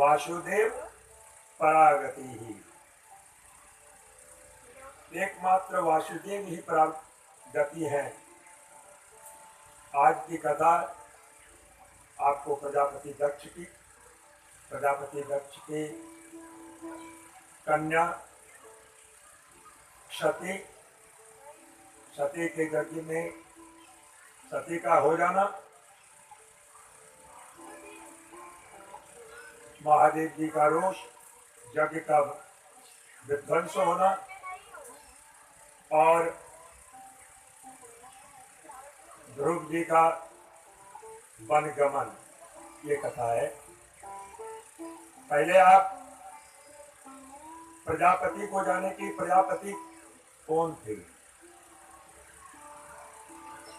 वासुदेव परागति ही, एकमात्र वासुदेव ही परागति है। आज की कथा आपको प्रजापति दक्ष की कन्या सती के गति में सती का हो जाना, महादेव जी का रोष, यज्ञ का विध्वंस होना और ध्रुव जी का वनगमन, ये कथा है। पहले आप प्रजापति को जाने की प्रजापति कौन थे?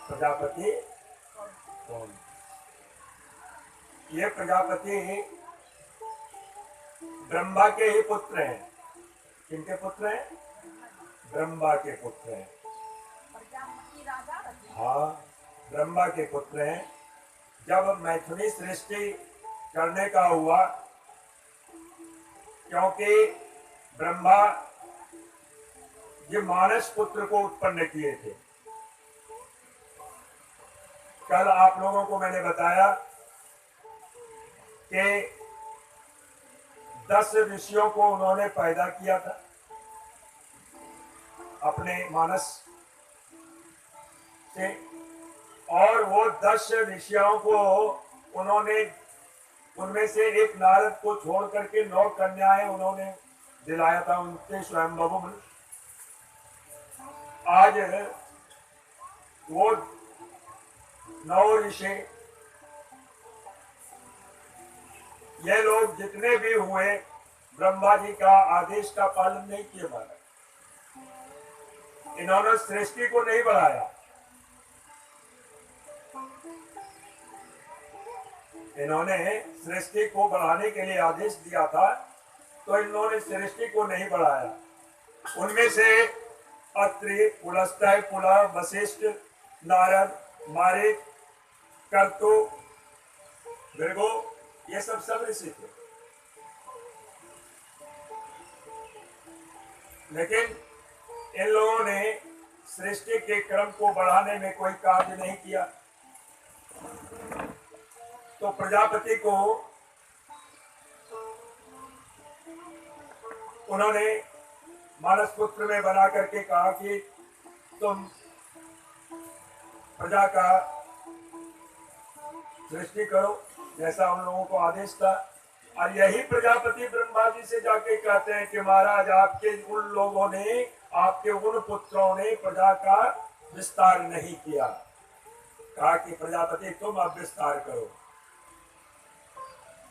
प्रजापति कौन? ये प्रजापति ब्रह्मा के ही पुत्र हैं। किनके पुत्र हैं? ब्रह्मा के पुत्र हैं। हाँ, ब्रह्मा के पुत्र हैं। जब मैथुनी सृष्टि करने का हुआ, क्योंकि ब्रह्मा ये मानस पुत्र को उत्पन्न किए थे। कल आप लोगों को मैंने बताया कि 10 ऋषियों को उन्होंने पैदा किया था अपने मानस से, और वो 10 ऋषियों को उन्होंने, उनमें से एक नारद को छोड़ करके 9 कन्याएं उन्होंने दिलाया था उनके स्वयंभू में। आज वो 9 ऋषि, ये लोग जितने भी हुए, ब्रह्मा जी का आदेश का पालन नहीं किए महाराज। इन्होंने सृष्टि को नहीं बढ़ाया, इन्होंने सृष्टि को बढ़ाने के लिए आदेश दिया था, तो इन्होंने सृष्टि को नहीं बढ़ाया। उनमें से अत्रि, पुलस्त्य, पुला, वशिष्ठ, नारद, मारीच, कर्तु, भृगु, ये सब ऋषि थे। लेकिन इन लोगों ने सृष्टि के क्रम को बढ़ाने में कोई कार्य नहीं किया। तो प्रजापति को उन्होंने मानस पुत्र में बना करके कहा कि तुम प्रजा का सृष्टि करो, जैसा उन लोगों को आदेश था। और यही प्रजापति ब्रह्मा जी से जाके कहते हैं कि महाराज, आपके उन लोगों ने, आपके उन पुत्रों ने प्रजा का विस्तार नहीं किया। कहा कि प्रजापति तुम अब विस्तार करो।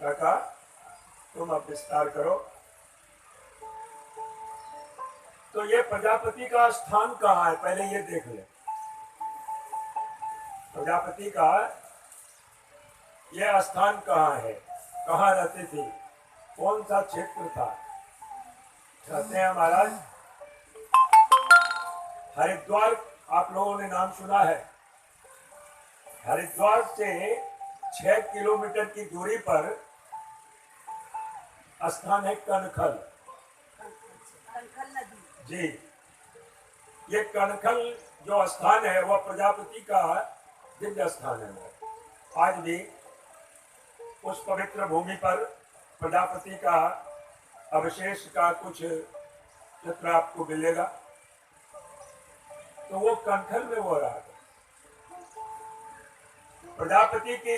कहा तुम अब विस्तार करो। तो ये प्रजापति का स्थान कहाँ है, पहले ये देख ले। प्रजापति का यह स्थान कहाँ है, कहाँ रहते थे, कौन सा क्षेत्र था? कहते हैं महाराज, हरिद्वार, आप लोगों ने नाम सुना है। हरिद्वार से 6 किलोमीटर की दूरी पर स्थान है कनखल जी। ये कनखल जो स्थान है वह प्रजापति का दिव्य स्थान है। आज भी उस पवित्र भूमि पर प्रजापति का अवशेष का कुछ चित्र आपको मिलेगा। तो वो कनखल में हो रहा है। प्रजापति की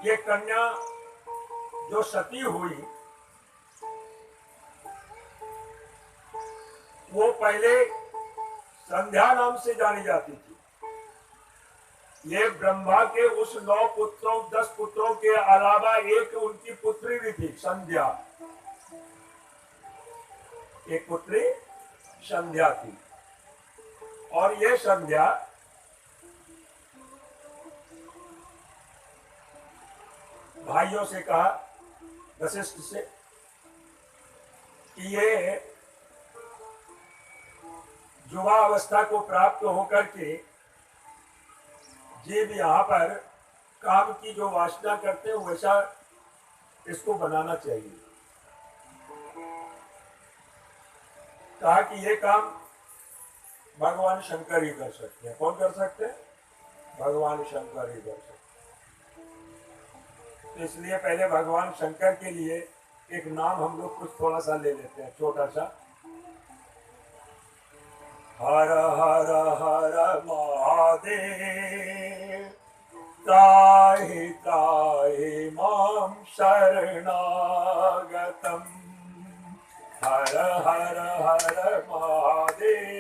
ये कन्या जो सती हुई, वो पहले संध्या नाम से जानी जाती थी। ये ब्रह्मा के उस 9 पुत्रों, 10 पुत्रों के अलावा एक उनकी पुत्री भी थी, संध्या। एक पुत्री संध्या थी। और ये संध्या भाइयों से कहा, वशिष्ठ से, कि ये युवा अवस्था को प्राप्त होकर के जीव यहाँ पर काम की जो वासना करते हैं वैसा इसको बनाना चाहिए। कहा कि ये काम भगवान शंकर ही कर सकते हैं। कौन कर सकते हैं? भगवान शंकर ही कर सकते हैं। तो इसलिए पहले भगवान शंकर के लिए एक नाम हम लोग कुछ थोड़ा सा ले लेते हैं, छोटा सा। हर हर हर महादेव त्राहि त्राहि मां शरणागतम्। हर हर हर महादेव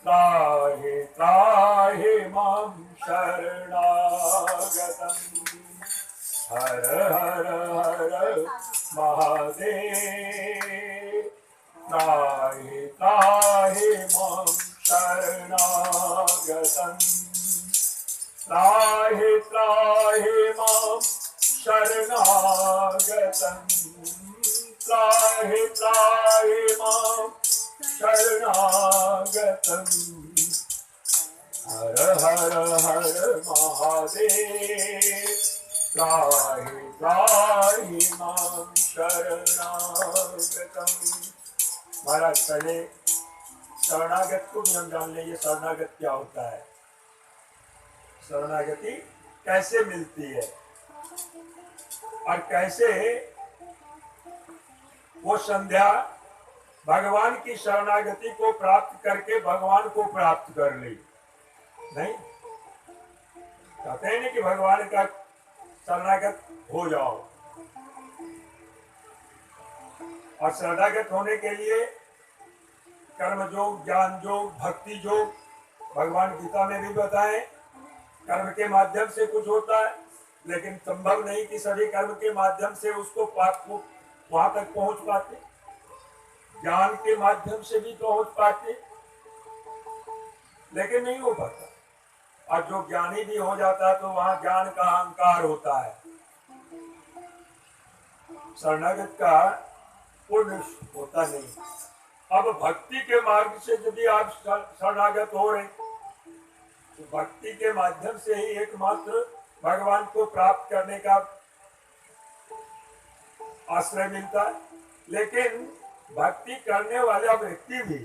त्राहि त्राहि मां शरणागतम्। हर हर हर महादेव त्राहि त्राहि मां शरणागतम्। त्राहि त्राहि मां शरणागतम्। त्राहि त्राहि मां शरणागतम्। हर हर हर महादेव त्राहि त्राहि मां शरणागतम्। महाराज पहले शरणागत को भी हम जान लें, ये शरणागत क्या होता है, शरणागति कैसे मिलती है और कैसे वो संध्या भगवान की शरणागति को प्राप्त करके भगवान को प्राप्त कर ली। नहीं कहते हैं नहीं कि भगवान का शरणागत हो जाओ। और शरणागत होने के लिए कर्म योग, ज्ञान योग, भक्ति योग भगवान गीता में भी बताए। कर्म के माध्यम से कुछ होता है, लेकिन संभव नहीं कि सभी कर्म के माध्यम से उसको पाप को वहां तक पहुंच पाते। ज्ञान के माध्यम से भी पहुंच पाते, लेकिन नहीं हो पाता। और जो ज्ञानी भी हो जाता है तो वहां ज्ञान का अहंकार होता है। शरणागत का पुण्य होता नहीं। अब भक्ति के मार्ग से यदि आप शरणागत हो रहे तो भक्ति के माध्यम से ही एकमात्र भगवान को प्राप्त करने का आश्रय मिलता है। लेकिन भक्ति करने वाला व्यक्ति भी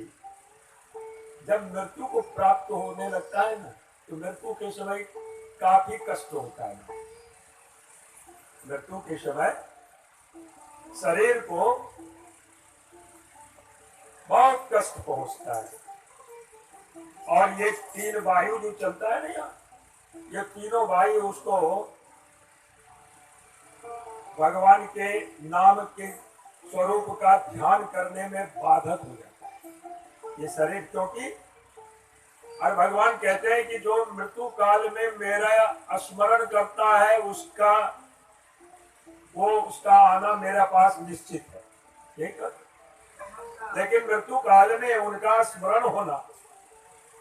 जब मृत्यु को प्राप्त होने लगता है ना, तो मृत्यु के समय काफी कष्ट होता है। मृत्यु के समय शरीर को बहुत कष्ट पहुंचता है। और ये तीन वायु जो चलता है ना यहाँ, ये तीनों वायु उसको भगवान के नाम के स्वरूप का ध्यान करने में बाधक हो जाता है ये शरीर। क्योंकि और भगवान कहते हैं कि जो मृत्यु काल में मेरा स्मरण करता है उसका आना मेरा पास निश्चित है। ठीक है? लेकिन मृत्यु काल में उनका स्मरण होना,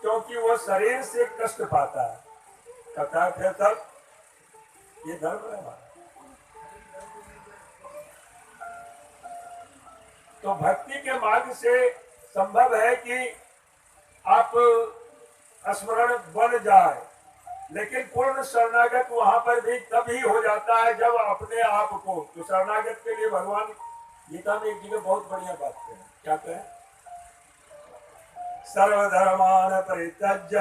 क्योंकि वो शरीर से कष्ट पाता है, कहता है फिर तब ये धर्म है हमारा। तो भक्ति के मार्ग से संभव है कि आप स्मरण बन जाए, लेकिन पूर्ण शरणागत वहां पर भी तभी हो जाता है जब अपने आप को। तो शरणागत के लिए भगवान गीता में एक जगह बहुत बढ़िया बात करें। क्या कहें? सर्वधर्मान परित्यज्य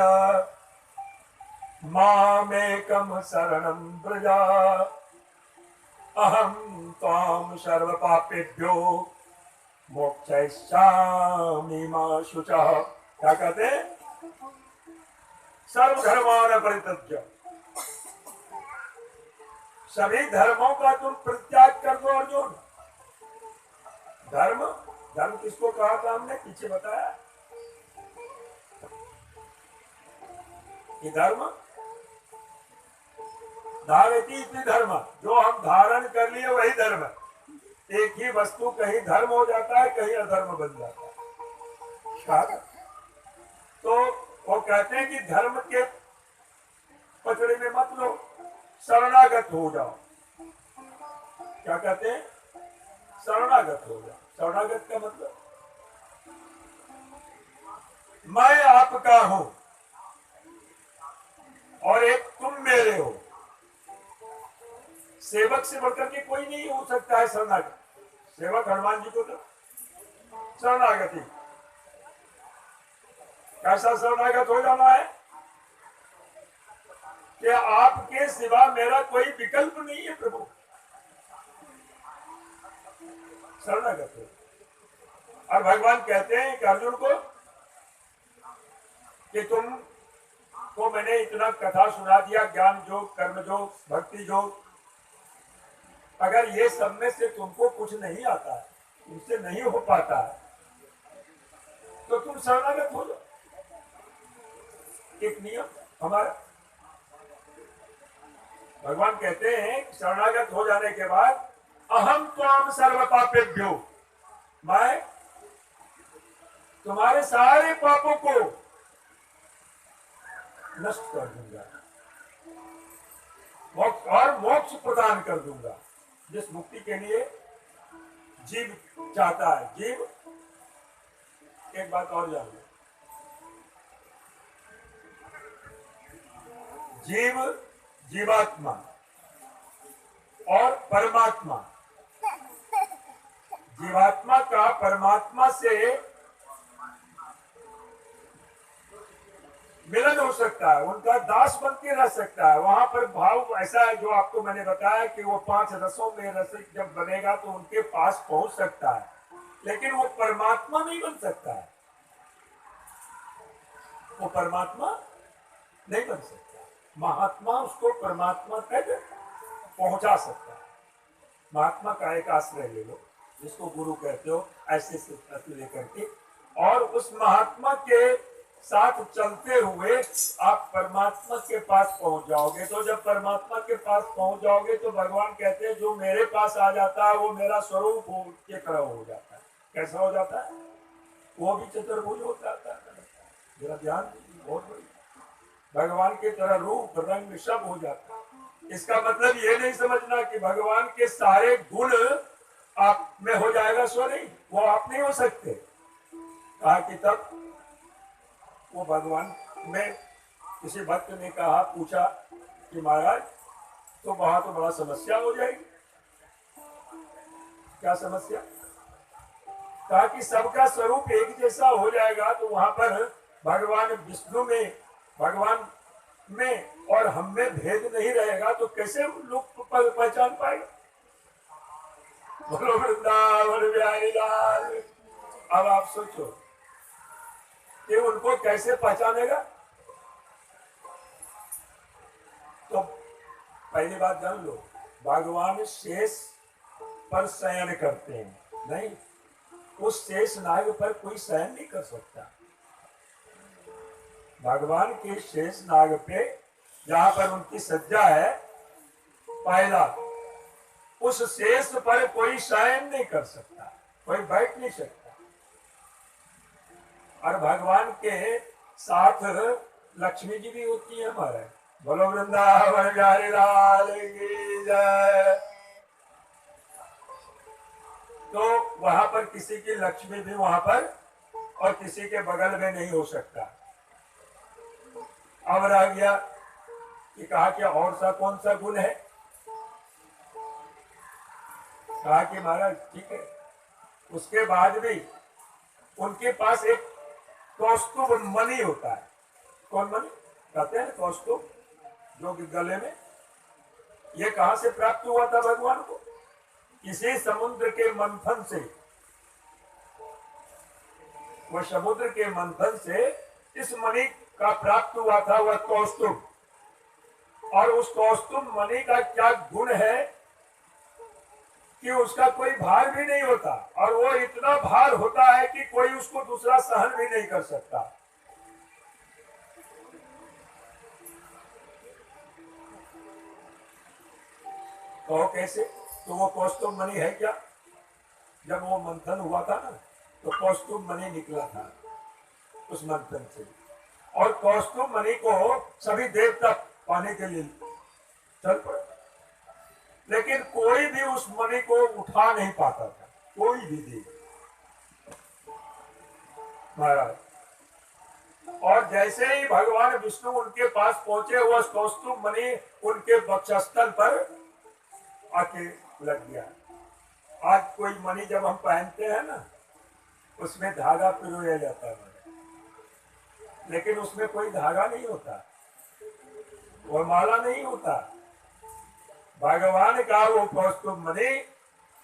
मामेकं शरणं व्रज अहं त्वां सर्व पापेभ्यो मोक्षयिष्यामि मा शुचः। क्या कहते हैं? सर्वधर्मान परित्यज्य, सभी धर्मों का तुम परित्याग कर दो अर्जुन। धर्म किसको कहा था हमने पीछे बताया कि धर्म धारयति इति धर्म, जो हम धारण कर लिए वही धर्म है। एक ही वस्तु कहीं धर्म हो जाता है, कहीं अधर्म बन जाता है। तो वो कहते हैं कि धर्म के पचड़े में मत लो, शरणागत हो जाओ। क्या कहते हैं? शरणागत हो जाओ। शरणागत का मतलब मैं आपका हूं और एक तुम मेरे हो। सेवक से बढ़कर के कोई नहीं हो सकता है शरणागत। सेवक हनुमान जी को तो शरणागति, कैसा शरणागत हो जाना है कि आपके सिवा मेरा कोई विकल्प नहीं है प्रभु, शरणागत हो। और भगवान कहते हैं कि अर्जुन को कि तुम को मैंने इतना कथा सुना दिया, ज्ञान योग, कर्म योग, भक्ति योग, अगर ये सब में से तुमको कुछ नहीं आता है, तुमसे नहीं हो पाता है, तो तुम शरणागत हो जाओ। एक नियम हमारा, भगवान कहते हैं शरणागत हो जाने के बाद अहम त्वाम सर्व पापेभ्यो, मैं तुम्हारे सारे पापों को नष्ट कर दूंगा और मोक्ष प्रदान कर दूंगा। जिस मुक्ति के लिए जीव चाहता है, जीव, एक बात और जान लो, जीव, जीवात्मा और परमात्मा, जीवात्मा का परमात्मा से मिलन हो सकता है, उनका दास बन के रह सकता है। वहां पर भाव ऐसा है जो आपको मैंने बताया कि वो 5 रसों में रसिक जब बनेगा तो उनके पास पहुंच सकता है, लेकिन वो परमात्मा नहीं बन सकता है, वो परमात्मा नहीं बन सकता। महात्मा उसको परमात्मा तक पहुंचा सकता है। महात्मा का एक आश्रय ले लो, जिसको गुरु कहते हो, ऐसे लेकर के, और उस महात्मा के साथ चलते हुए आप परमात्मा के पास पहुंच जाओगे। तो जब परमात्मा के पास पहुंच जाओगे तो भगवान कहते हैं जो मेरे पास आ जाता है वो मेरा स्वरूप के तरह हो जाता है। कैसा हो जाता है? वो भी चतुर्भुज हो जाता है। जरा ध्यान, बहुत बड़ी भगवान के तरह रूप रंग सब हो जाता है। इसका मतलब ये नहीं समझना कि भगवान के सारे गुण आप में हो जाएगा, सो नहीं, वो आप नहीं हो सकते। कहा कि तब वो भगवान में किसी भक्त ने कहा, पूछा कि महाराज तो वहां तो बड़ा समस्या हो जाएगी। क्या समस्या? कहा कि सबका स्वरूप एक जैसा हो जाएगा तो वहां पर भगवान विष्णु में, भगवान में और हम में भेद नहीं रहेगा तो कैसे लोग पहचान पाएगा? बोलो वृंदावन बिहारी लाल। अब आप सोचो कि उनको कैसे पहचानेगा? तो पहली बात जान लो, भगवान शेष पर शयन करते हैं, नहीं, उस शेष नाग पर कोई शयन नहीं कर सकता। भगवान के शेष नाग पे जहां पर उनकी सज्जा है, पहला, उस शेष पर कोई शयन नहीं कर सकता, कोई बैठ नहीं सकता। और भगवान के साथ लक्ष्मी जी भी होती है हमारे। बोलो वृंदावन बिहारी लाल की जय। तो वहां पर किसी की लक्ष्मी भी वहां पर और किसी के बगल में नहीं हो सकता। अब रह गया कि कहा कि और सा कौन सा गुण है? कहा कि महाराज ठीक है, उसके बाद भी उनके पास एक कौस्तुभ मणि होता है। कौन मणि कहते हैं? कौस्तुभ, जो कि गले में। ये कहां से प्राप्त हुआ था भगवान को? किसी समुद्र के मंथन से। वह समुद्र के मंथन से इस मणि का प्राप्त हुआ था, वह कौस्तुभ। और उस कौस्तुभ मणि का क्या गुण है कि उसका कोई भार भी नहीं होता, और वो इतना भार होता है कि कोई उसको दूसरा सहन भी नहीं कर सकता। तो कैसे? तो वो कौस्तुभ मणि है क्या? जब वो मंथन हुआ था ना, तो कौस्तुभ मणि निकला था उस मंथन से, और कौस्तुभ मणि को सभी देवता पाने के लिए चल पड़े, लेकिन कोई भी उस मणि को उठा नहीं पाता था, कोई भी देव महाराज। और जैसे ही भगवान विष्णु उनके पास पहुंचे, वह कौस्तुभ मणि उनके वक्षस्थल पर आके लग गया। आज कोई मणि जब हम पहनते हैं ना, उसमें धागा पिरोया जाता है, लेकिन उसमें कोई धागा नहीं होता, वो माला नहीं होता। भगवान का वो कौस्तुभ मणि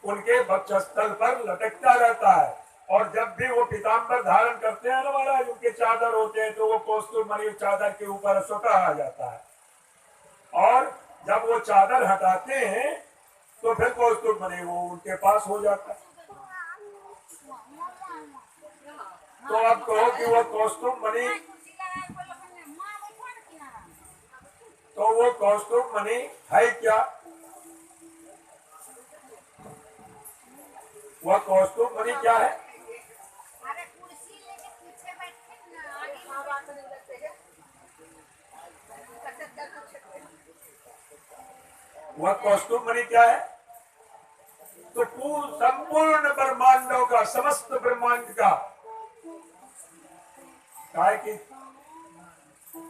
उनके वक्षस्थल पर लटकता रहता है, और जब भी वो पीताम्बर धारण करते हैं ना महाराज, उनके चादर होते हैं, तो वो कौस्तुभ मणि चादर के ऊपर स्वतः आ जाता है, और जब वो चादर हटाते हैं तो फिर कौस्तुभ मणि वो उनके पास हो जाता है। तो अब कहो कि वो कौस्तुभ मणि, तो वो कौस्तुभ मणि है क्या? वह कौस्तुभ मणि क्या है? वह कौस्तुभ मणि क्या है? तो संपूर्ण ब्रह्मांडों का, समस्त ब्रह्मांड का, है कि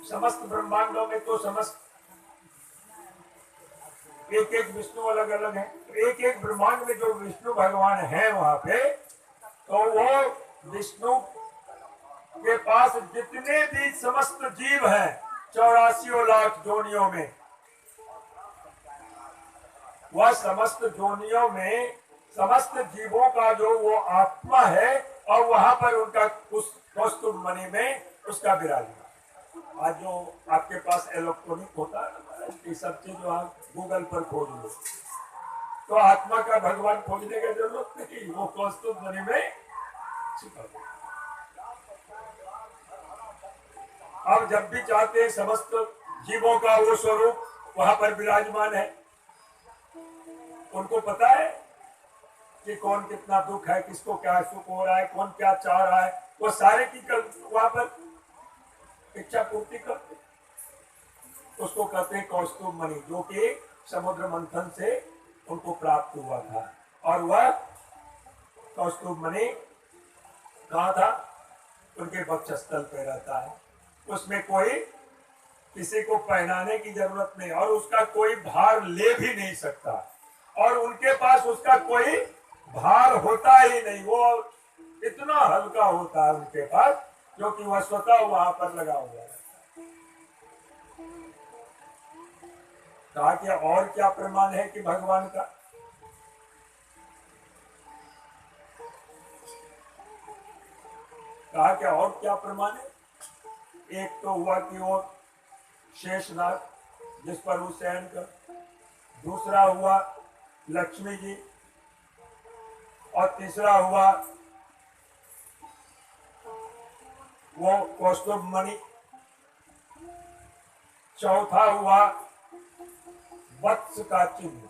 समस्त ब्रह्मांडों में तो समस्त एक एक विष्णु अलग अलग है, एक एक ब्रह्मांड में जो विष्णु भगवान है वहां पे, तो वो विष्णु के पास जितने भी समस्त जीव हैं 84 लाख जोनियों में, वह समस्त जोनियों में समस्त जीवों का जो वो आत्मा है, और वहां पर उनका उस कौस्तुभ मणि में उसका विराजमान। आज जो आपके पास इलेक्ट्रॉनिक होता है, ये सब चीज जो आप गूगल पर खोज लो, तो आत्मा का भगवान खोजने की जरूरत नहीं, वो कौस्तुभ मणि में छिपा हुआ। अब जब भी चाहते हैं समस्त जीवों का वो स्वरूप वहां पर विराजमान है। उनको पता है कि कौन कितना दुख है, किसको क्या सुख हो रहा है, कौन क्या चाह रहा है, वो सारे की वहां पर इच्छा पूर्ति करते, उसको कहते हैं कौस्तुभ मणि, जो कि समुद्र मंथन से उनको प्राप्त हुआ था। और वह कौस्तुभ मणि कहाँ था? उनके वक्षस्थल पे रहता है, उसमें कोई किसी को पहनाने की जरूरत नहीं, और उसका कोई भार ले भी नहीं सकता, और उनके पास उसका कोई भार होता ही नहीं, वो इतना हल्का होता है उनके पास, जो कि वह स्वतः वहां पर लगा हुआ है। कहा कि और क्या प्रमाण है कि भगवान का? कहा कि और क्या प्रमाण है? एक तो हुआ कि वो शेषनाग जिस पर वो शयन कर, दूसरा हुआ लक्ष्मी जी, और तीसरा हुआ वो कौस्तुभ मणि, चौथा हुआ वत्स का चिन्ह।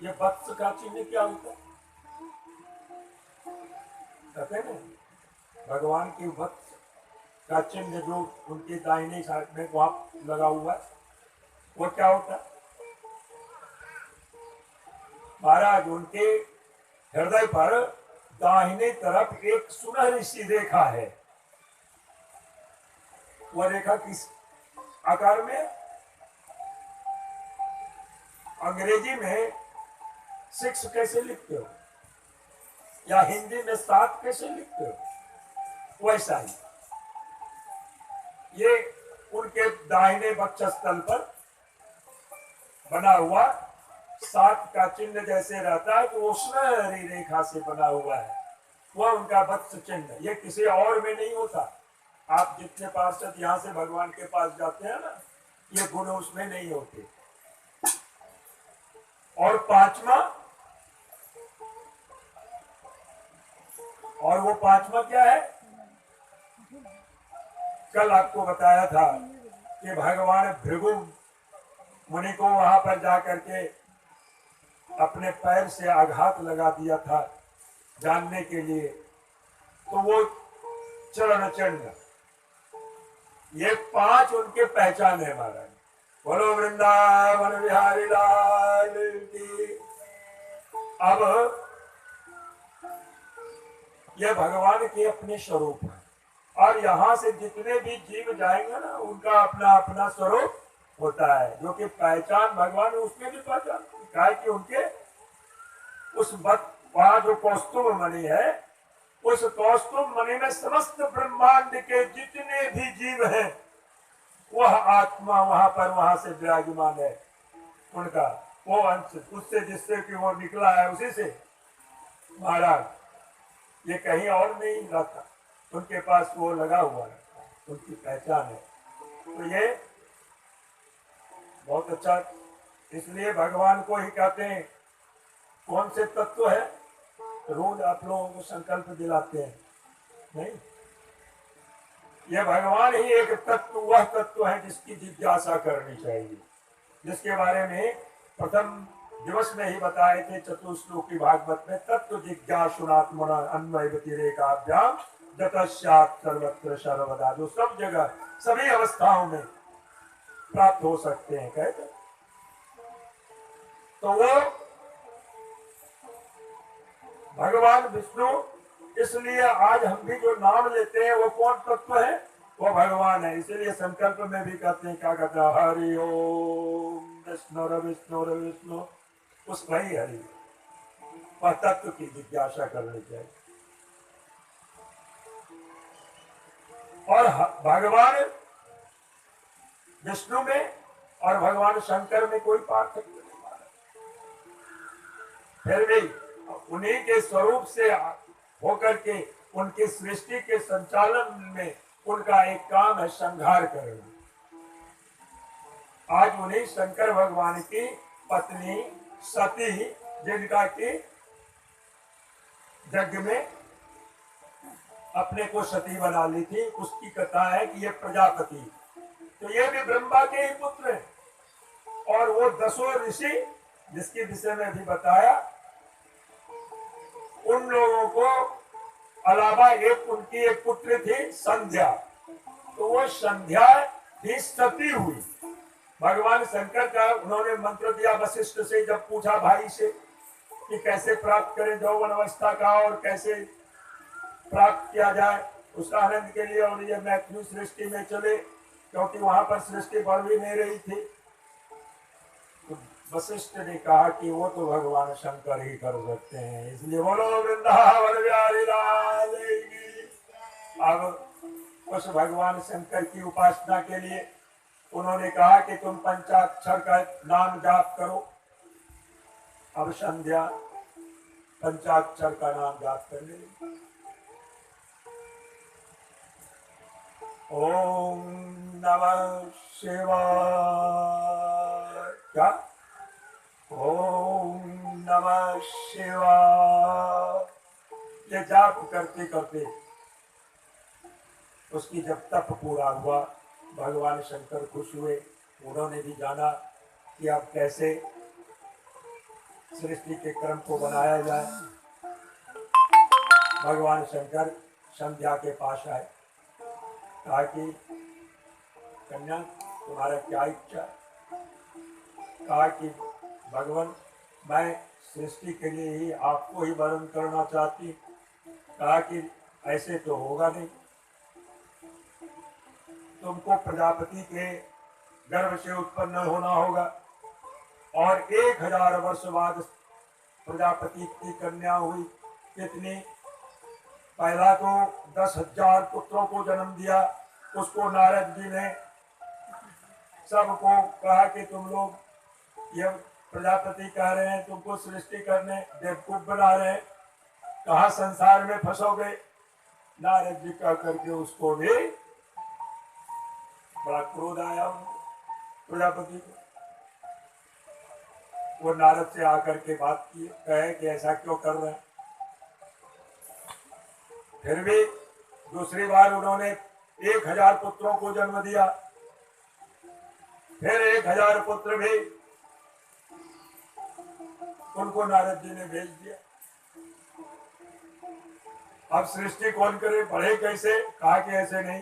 ये वत्स का चिन्ह क्या होता है? कहते हैं भगवान की वत्स का चिन्ह जो उनके दाहिने साइड में वहां लगा हुआ है, वो क्या होता है? महाराज उनके हृदय पर दाहिने तरफ एक सुनहरी सी रेखा है। वह रेखा किस आकार में? अंग्रेजी में 6 कैसे लिखते हो, या हिंदी में 7 कैसे लिखते हो, वैसा ही ये उनके दाहिने वक्षस्थल पर बना हुआ 7 का चिन्ह जैसे रहता है, तो वो सुनहरी रेखा से बना हुआ है, वह उनका वत्स चिन्ह। ये किसी और में नहीं होता। आप जितने पार्षद यहाँ से भगवान के पास जाते हैं ना, ये गुण उसमें नहीं होते। और पांचवा, और वो पांचवा क्या है? कल आपको बताया था कि भगवान भृगु मुनि को वहां पर जाकर के अपने पैर से आघात लगा दिया था जानने के लिए, तो वो चरण चिन्ह, ये 5 उनके पहचान है महाराज। बोलो वृंदावन बिहारी लाल की। अब ये भगवान के अपने स्वरूप है, और यहाँ से जितने भी जीव जाएंगे ना, उनका अपना अपना स्वरूप होता है, जो कि पहचान भगवान उसमें भी पहचान क्या है कि उनके उस वहां जो कौस्तुभ मणि है, उस कौस्तुभ मणि में समस्त ब्रह्मांड के जितने भी जीव हैं वह आत्मा वहां से विराजमान है। उनका वो अंश उससे जिससे कि वो निकला है उसी से महाराज, ये कहीं और नहीं रहता, उनके पास वो लगा हुआ रहता है, उनकी पहचान है। तो ये बहुत अच्छा, इसलिए भगवान को ही कहते हैं। कौन से तत्व है रोज आप लोगों को संकल्प दिलाते हैं, नहीं, ये भगवान ही एक तत्व, वह तत्व है जिसकी जिज्ञासा करनी चाहिए, जिसके बारे में प्रथम दिवस में ही बताए थे चतुश्लोकी भागवत में। तत्व जिज्ञासुनात्मना अन्वय व्यतिरेकाभ्याम जतस्यात् सर्वत्र सर्वदा, जो सब जगह सभी अवस्थाओं में प्राप्त हो सकते हैं कहते। तो वो भगवान विष्णु, इसलिए आज हम भी जो नाम लेते हैं वो कौन तत्व है, वो भगवान है। इसीलिए संकल्प में भी कहते हैं, क्या कहते हैं, हरि ओम विष्णु विष्णु विष्णु, उस वही हरि, वह तत्व की जिज्ञासा करनी चाहिए। और भगवान विष्णु में और भगवान शंकर में कोई पार्थक्य नहीं माना, फिर भी उन्हीं के स्वरूप से होकर के उनकी सृष्टि के संचालन में उनका एक काम है संहार करना। आज उन्हीं शंकर भगवान की पत्नी सती, जिनका की यज्ञ में अपने को सती बना ली थी, उसकी कथा है कि ये प्रजापति, तो ये भी ब्रह्मा के ही पुत्र हैं। और वो 10 ऋषि जिसके विषय में भी बताया, उन लोगों को अलावा एक उनकी एक पुत्र थी संध्या, तो वो संध्या भी सती हुई। भगवान शंकर का उन्होंने मंत्र दिया वशिष्ठ से, जब पूछा भाई से कि कैसे प्राप्त करें यौवन अवस्था का और कैसे प्राप्त किया जाए उसका आनंद के लिए, और ये मैथिली सृष्टि में चले, क्योंकि वहां पर सृष्टि बढ़ भी नहीं रही थी। तो वशिष्ठ ने कहा कि वो तो भगवान शंकर ही कर सकते हैं, इसलिए बोलो वृंदावन बिहारी लाल की। अब उस भगवान शंकर की उपासना के लिए उन्होंने कहा कि तुम पंचाक्षर का नाम जाप करो। अब संध्या पंचाक्षर का नाम जाप करने लगी। ओम नमः शिवाय, क्या, ओम नमः शिवाय, ये जाप करते करते उसकी जब तप पूरा हुआ, भगवान शंकर खुश हुए। उन्होंने भी जाना कि अब कैसे सृष्टि के क्रम को बनाया जाए। भगवान शंकर संध्या के पास आए, कहा कि कन्या तुम्हारा क्या इच्छा है। कहा कि भगवान मैं सृष्टि के लिए ही आपको ही वरण करना चाहती। कहा कि ऐसे तो होगा नहीं, तुमको प्रजापति के गर्भ से उत्पन्न होना होगा और 1000 वर्ष बाद प्रजापति की कन्या हुई। कितनी, पहला तो 10,000 पुत्रों को जन्म दिया। उसको नारद जी ने सबको कहा कि तुम लोग ये प्रजापति कह रहे हैं तुमको सृष्टि करने, बेवकूफ बना रहे हैं, कहाँ संसार में फंसोगे। नारद जी कह करके उसको भी बड़ा क्रोध आया प्रजापति को। वो नारद से आकर के बात की, कहे कि ऐसा क्यों कर रहे हैं। फिर भी दूसरी बार उन्होंने 1000 पुत्रों को जन्म दिया। फिर 1000 पुत्र भी उनको नारद जी ने भेज दिया। अब सृष्टि कौन करे, बढ़े कैसे। कहा कि ऐसे नहीं,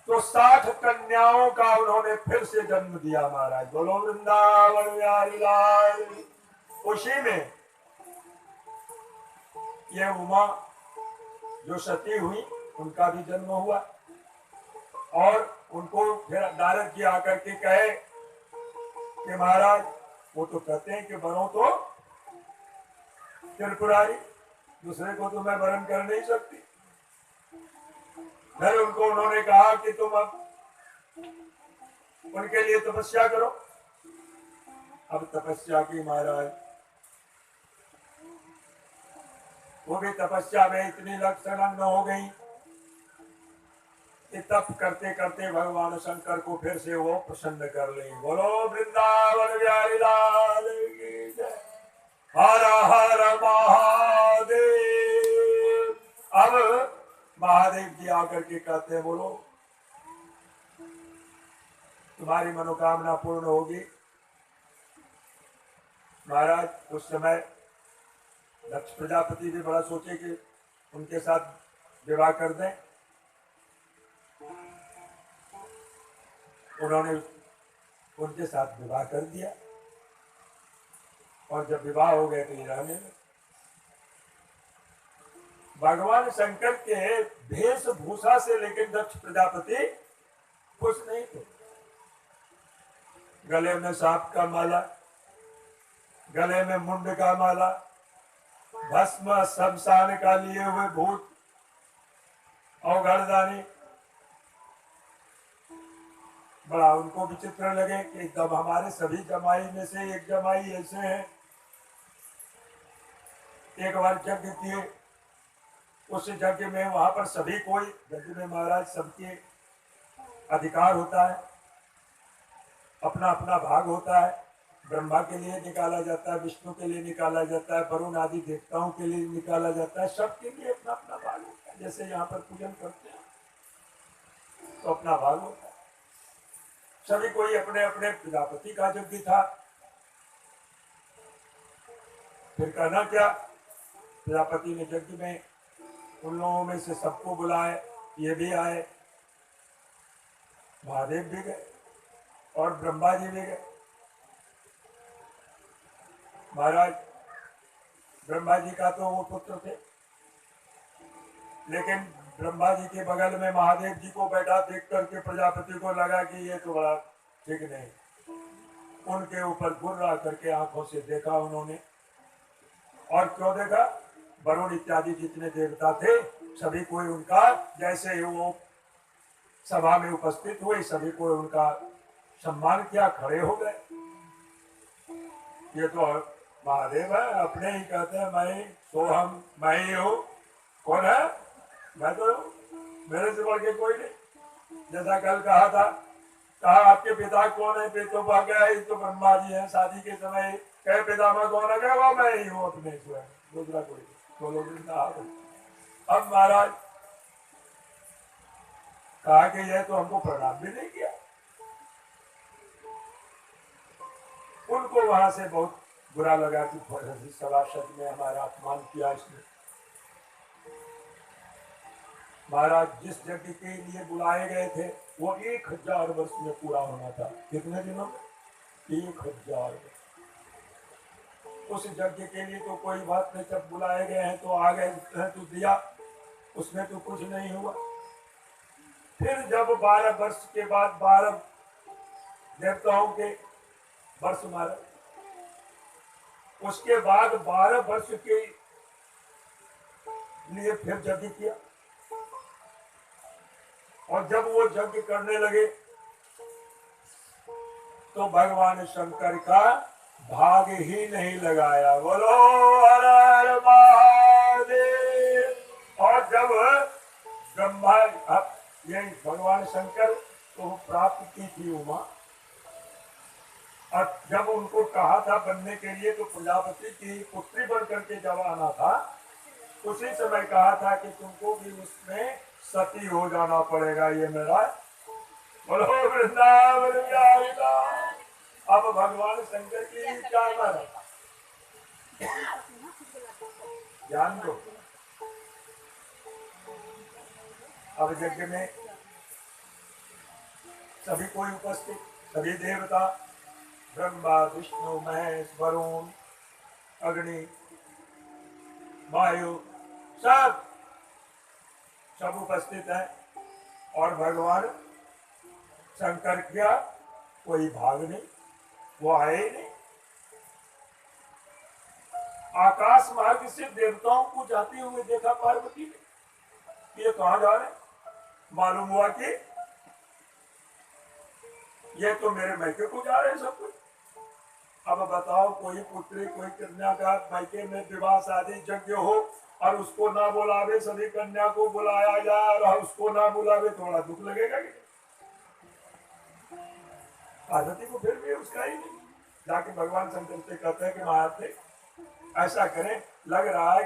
तो 60 कन्याओं का उन्होंने फिर से जन्म दिया महाराज। बोलो वृंदावन बिहारी लाल। उसी में ये उमा जो सती हुई उनका भी जन्म हुआ। और उनको फिर नारद जी आकर के कहे कि महाराज वो तो कहते हैं कि बनो तो त्रिपुरारी, दूसरे को तो मैं वरण कर नहीं सकती। फिर उनको उन्होंने कहा कि तुम अब उनके लिए तपस्या करो। अब तपस्या की महाराज, वो भी तपस्या में इतनी संलग्न हो गई कि तप करते करते भगवान शंकर को फिर से वो प्रसन्न कर ले। बोलो वृंदावन बिहारी लाल की जय। हर हर महादेव। अब महादेव जी आकर के कहते हैं, बोलो तुम्हारी मनोकामना पूर्ण होगी। महाराज उस समय दक्ष प्रजापति भी बड़ा सोचे कि उनके साथ विवाह कर दें। उन्होंने उनके साथ विवाह कर दिया और जब विवाह हो गए तो ये रहने लगे। भगवान शंकर के वेशभूषा से लेकिन दक्ष प्रजापति खुश नहीं थे। गले में सांप का माला, गले में मुंड का माला, भस्म शमशान का लिए हुए भूत और गर्दानी, बड़ा उनको विचित्र लगे कि जब हमारे सभी जमाई में से एक जमाई ऐसे हैं। एक बार यज्ञ किए, उस यज्ञ में वहां पर सभी कोई, यज्ञ में महाराज सबके अधिकार होता है, अपना अपना भाग होता है। ब्रह्मा के लिए निकाला जाता है, विष्णु के लिए निकाला जाता है, वरुण आदि देवताओं के लिए निकाला जाता है, सबके लिए अपना अपना भाग होता है। जैसे यहाँ पर पूजन करते हैं तो अपना भाग होता है। सभी कोई अपने अपने प्रजापति का यज्ञ था। फिर कहना क्या, प्रजापति ने यज्ञ में उन लोगों में से सबको बुलाए, ये भी आए, महादेव भी गए और ब्रह्मा जी भी गए। महाराज ब्रह्मा जी का तो वो पुत्र थे, लेकिन ब्रह्मा जी के बगल में महादेव जी को बैठा देख करके प्रजापति को लगा कि ये तो बड़ा ठीक नहीं। उनके ऊपर गुर्रा करके आंखों से देखा उन्होंने। और क्यों देखा, वरुण इत्यादि जितने देवता थे सभी कोई उनका, जैसे ही वो सभा में उपस्थित हुए सभी को उनका सम्मान किया, खड़े हो गए। ये तो महादेव है, अपने ही कहते हैं मैं सोहम, मैं ही हूँ। कौन है, मैं तो हूँ, मेरे से बढ़ के कोई नहीं। जैसा कल कहा था, कहा आपके पिता कौन है, तो गया तो ब्रह्मा जी है। शादी के समय कहे पितामह कौन है, कहा मैं ही हूँ अपने स्वयं, दूसरा कोई नहीं। बोलो अब महाराज कहा कि यह तो हमको प्रणाम भी नहीं किया। उनको वहां से बहुत बुरा लगा कि सभासद में हमारा अपमान किया इसने। महाराज जिस यज्ञ के लिए बुलाए गए थे वो 1000 वर्ष में पूरा होना था। कितने दिनों में? 1000 वर्ष। उस यज्ञ के लिए तो कोई बात नहीं, जब बुलाए गए हैं तो आ गए हैं तो दिया, उसमें तो कुछ नहीं हुआ। फिर जब 12 वर्ष के बाद 12 देवताओं के वर्ष मारे, उसके बाद 12 वर्ष के लिए फिर यज्ञ किया। और जब वो यज्ञ करने लगे तो भगवान शंकर का भाग ही नहीं लगाया। बोलो हर हर महादेव। और जब ब्रह्मा, ये भगवान शंकर को प्राप्त की थी उमा, और जब उनको कहा था बनने के लिए तो प्रजापति की पुत्री बन करके जब आना था, उसी समय कहा था कि तुमको भी उसमें सती हो जाना पड़ेगा। ये मेरा बोलो वृंदावन बिहारी लाल। अब भगवान शंकर की क्या मारा, ध्यान दो। अब यज्ञ में सभी कोई उपस्थित, सभी देवता, ब्रह्मा विष्णु महेश वरुण अग्नि वायु सब उपस्थित है। और भगवान शंकर क्या कोई भाग नहीं, वो आए ही नहीं। आकाश मार्ग से देवताओं को जाते हुए देखा पार्वती ने। ये कहां जा रहे हैं? मालूम हुआ कि ये तो मेरे मैके को जा रहे हैं सब कुछ। अब बताओ, कोई पुत्री कोई कन्या का मैके में विवाह शादी यज्ञ हो और उसको ना बुलावे, सभी कन्या को बुलाया जाए और उसको ना बुलावे, थोड़ा दुख लगेगा कि? पार्वती को फिर भी उसका ही नहीं। जाके भगवान शंकर से कहते हैं कि महाराज ऐसा करें, लग रहा है